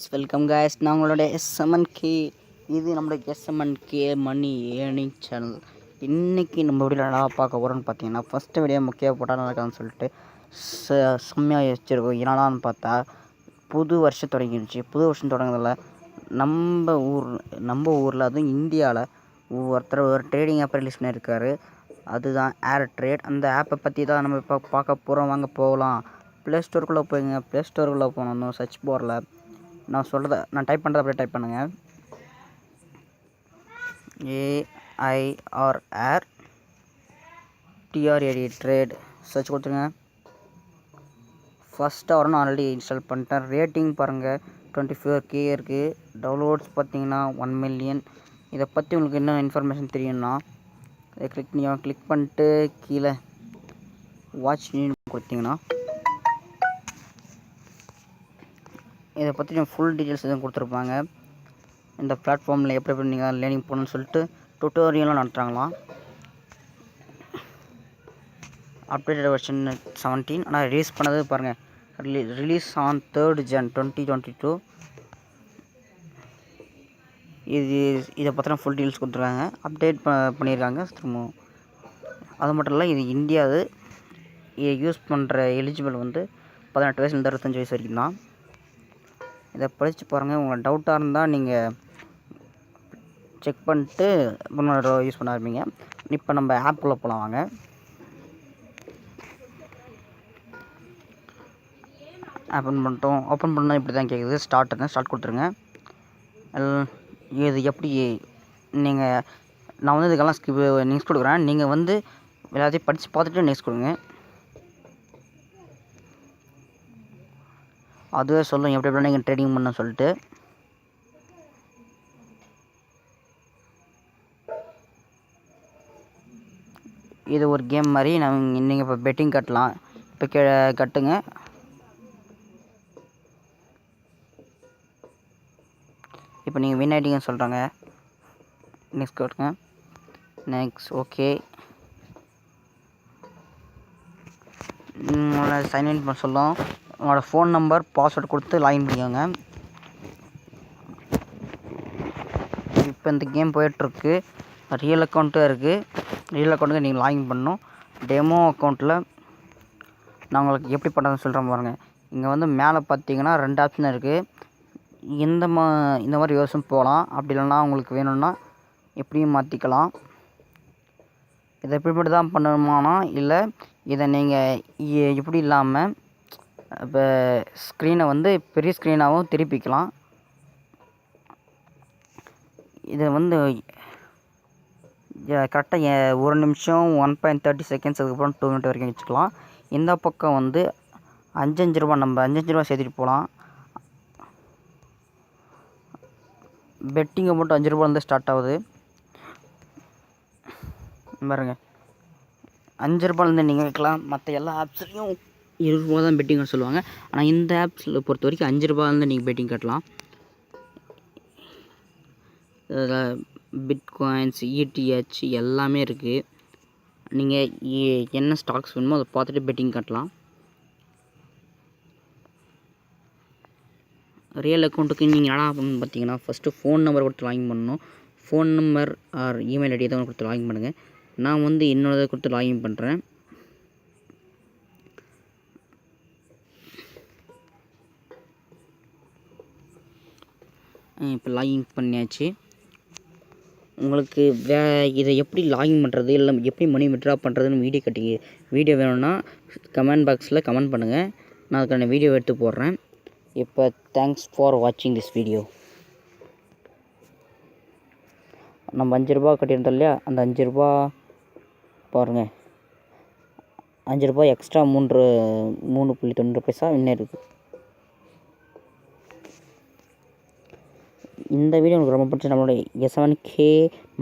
Welcome guys. நான் உங்களோட எஸ்எம்என்கே. இது நம்மளோட எஸ்எம்என்கே மணி ஏர்னிங் சேனல். இன்றைக்கி நம்ம வீடியோவில் பார்க்க போகிறோன்னு பார்த்தீங்கன்னா, ஃபஸ்ட்டு வீடியோ முக்கிய போட்டால் நடக்காதுன்னு சொல்லிட்டு செம்மையாக வச்சுருக்கோம். என்னடான்னு பார்த்தா புது வருஷம் தொடங்கிடுச்சு. புது வருஷம் தொடங்குறதில் நம்ம ஊரில் அதுவும் இந்தியாவில் ஒருத்தர் ஒரு ட்ரேடிங் ஆப் ரிலீஸ் பண்ணியிருக்காரு. அதுதான் ஏர் ட்ரேட். அந்த ஆப்பை பற்றி தான் நம்ம இப்போ பார்க்க போகிறோம். வாங்க போகலாம். ப்ளே ஸ்டோருக்குள்ளே போய்ங்க. ப்ளே ஸ்டோருக்குள்ளே போகணும். சர்ச் பாரில் நான் டைப் பண்ணுறத அப்படியே டைப் பண்ணுங்கள். AIR TRAD ட்ரேட் சர்ச் கொடுத்துருங்க. ஃபஸ்ட்டு வரணும். ஆல்ரெடி இன்ஸ்டால் பண்ணிட்டேன். ரேட்டிங் பாருங்கள், 24K இருக்குது. டவுன்லோட்ஸ் பார்த்தீங்கன்னா 1 மில்லியன். இதை பற்றி உங்களுக்கு என்ன இன்ஃபர்மேஷன் தெரியும்னா இதை கிளிக் பண்ணிட்டு கீழே வாட்ச் நியூ கொடுத்தீங்கன்னா இதை பற்றி ஃபுல் டீட்டெயில்ஸ் எதுவும் கொடுத்துருப்பாங்க. இந்த பிளாட்ஃபார்மில் எப்படி நீங்கள் லேர்னிங் பண்ணணும்னு சொல்லிட்டு டுட்டோரியலாம் நடத்துகிறாங்களாம். Updated version 17. ஆனால் ரிலீஸ் பண்ணது பாருங்கள், ரிலீஸ் ஆன் 3rd Jan 2022. இதை பற்றின ஃபுல் டீட்டெயில்ஸ் கொடுத்துருக்காங்க. அப்டேட் பண்ணியிருக்காங்க திரும்பவும். அது மட்டும் இல்லை, இது இந்தியாவு. இதை யூஸ் பண்ணுற எலிஜிபிள் 18 வயசுலேருந்து 25 வயசு வரைக்கும் தான். இதை படித்து பாருங்கள். உங்களுக்கு டவுட்டாக இருந்தால் நீங்கள் செக் பண்ணிட்டு யூஸ் பண்ண ஆரம்பிங்க. இப்போ நம்ம ஆப்புக்குள்ளே போகலாம் வாங்க. ஓப்பன் பண்ணிட்டோம். ஓப்பன் பண்ணால் இப்படி தான் கேட்குது. ஸ்டார்ட் கொடுத்துருங்க. இது எப்படி நான் இதுக்கெல்லாம் நெக்ஸ்ட் கொடுக்குறேன். நீங்கள் எல்லாத்தையும் படித்து பார்த்துட்டு நெக்ஸ்ட் கொடுங்க. அதுவே சொல்லும் எப்படி நீங்கள் ட்ரேடிங் பண்ண சொல்லிட்டு. இது ஒரு கேம் மாதிரி. நீங்கள் இப்போ பெட்டிங் கட்டலாம். இப்போ கட்டுங்க. இப்போ நீங்கள் வின் ஆகிட்டீங்கன்னு சொல்கிறாங்க. நெக்ஸ்ட் கட்டுங்க. Next okay. உங்களை சைன்இன் பண்ண சொல்லும். உங்களோட ஃபோன் நம்பர் பாஸ்வேர்டு கொடுத்து லாகின் பண்ணிக்கோங்க. இப்போ இந்த கேம் போயிட்டுருக்கு. ரியல் அக்கௌண்ட்டும் இருக்குது. ரியல் அக்கௌண்ட்டுக்கு நீங்கள் லாகின் பண்ணணும். டெமோ அக்கௌண்ட்டில் நான் உங்களுக்கு எப்படி பண்ணுறதுன்னு சொல்கிறேன் பாருங்கள். இங்கே மேலே பார்த்தீங்கன்னா 2 ஆப்ஷன் இருக்குது. இந்த மாதிரி யோசனை போகலாம். அப்படி இல்லைன்னா உங்களுக்கு வேணும்னா எப்படியும் மாற்றிக்கலாம். இதை எப்படி மட்டும் தான் பண்ணணுமானா இல்லை, இதை நீங்கள் இப்படி இல்லாமல் இப்போ ஸ்க்ரீனை பெரிய ஸ்க்ரீனாகவும் திருப்பிக்கலாம். இதை கரெக்டாக 1 நிமிஷம் 1.30 செகண்ட்ஸ், அதுக்கப்புறம் 2 மினிட் வரைக்கும் வச்சுக்கலாம். இந்த பக்கம் 5 ரூபா, நம்ம 5 ரூபா சேர்த்துட்டு போகலாம். பெட்டிங்கை மட்டும் 5 ரூபாலேருந்து ஸ்டார்ட் ஆகுது பாருங்க. 5 ரூபாலேருந்து நீங்கள் வைக்கலாம். மற்ற எல்லா ஆப்ஸ்லையும் 20 ரூபா தான் பெட்டிங்னு சொல்லுவாங்க. ஆனால் இந்த ஆப்ஸில் பொறுத்த வரைக்கும் 5 ரூபாலேருந்து நீங்கள் பெட்டிங் கட்டலாம். இதில் பிட்காயின்ஸ், ETH எல்லாமே இருக்குது. நீங்கள் என்ன ஸ்டாக்ஸ் வேணுமோ அதை பார்த்துட்டு பெட்டிங் கட்டலாம். ரியல் அக்கௌண்ட்டுக்கு நீங்கள் என்ன பண்ணணும்னு பார்த்தீங்கன்னா, ஃபஸ்ட்டு ஃபோன் நம்பர் கொடுத்து லாகின் பண்ணணும். Phone number or email ID தான் கொடுத்து லாகின் பண்ணுங்கள். நான் என்னோடதை கொடுத்து லாகின் பண்ணுறேன். இப்போ லாகின் பண்ணியாச்சு. உங்களுக்கு இதை எப்படி லாகின் பண்ணுறது, இல்லை எப்படி மணி வித்ட்ரா பண்ணுறதுன்னு வீடியோ வேணும்னா கமெண்ட் பாக்ஸில் கமெண்ட் பண்ணுங்கள். நான் அதுக்கான வீடியோ எடுத்து போடுறேன். இப்போ தேங்க்ஸ் ஃபார் வாட்சிங் திஸ் வீடியோ. நம்ம 5 ரூபா கட்டியிருந்தோம் இல்லையா, அந்த 5 ரூபா பாருங்கள். 5 ரூபா எக்ஸ்ட்ரா 3.90 பைசா இன்னும் இருக்குது. இந்த வீடியோ உங்களுக்கு ரொம்ப பிடிச்ச நம்மளோட S7K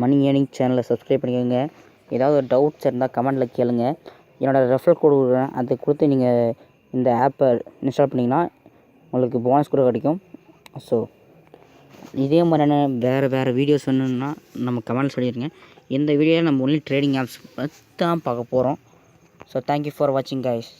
மணி ஏர்னிங் சேனலை சப்ஸ்கிரைப் பண்ணிக்கோங்க. ஏதாவது ஒரு டவுட்ஸ் இருந்தால் கமெண்ட்டில் கேளுங்க. என்னோடய ரெஃபரல் கோடு கொடுக்குறேன். அதை கொடுத்து நீங்கள் இந்த ஆப்பை இன்ஸ்டால் பண்ணிங்கன்னா உங்களுக்கு போனஸ் கூட கிடைக்கும். ஸோ இதே மாதிரியான வேறு வீடியோஸ் வேணும்னா நம்ம கமெண்ட் சொல்லிடுங்க. இந்த வீடியோவில் நம்ம ஒன்லி ட்ரேடிங் ஆப்ஸ் பற்றி தான் பார்க்க போகிறோம். ஸோ தேங்க்யூ ஃபார் வாட்சிங் கைஸ்.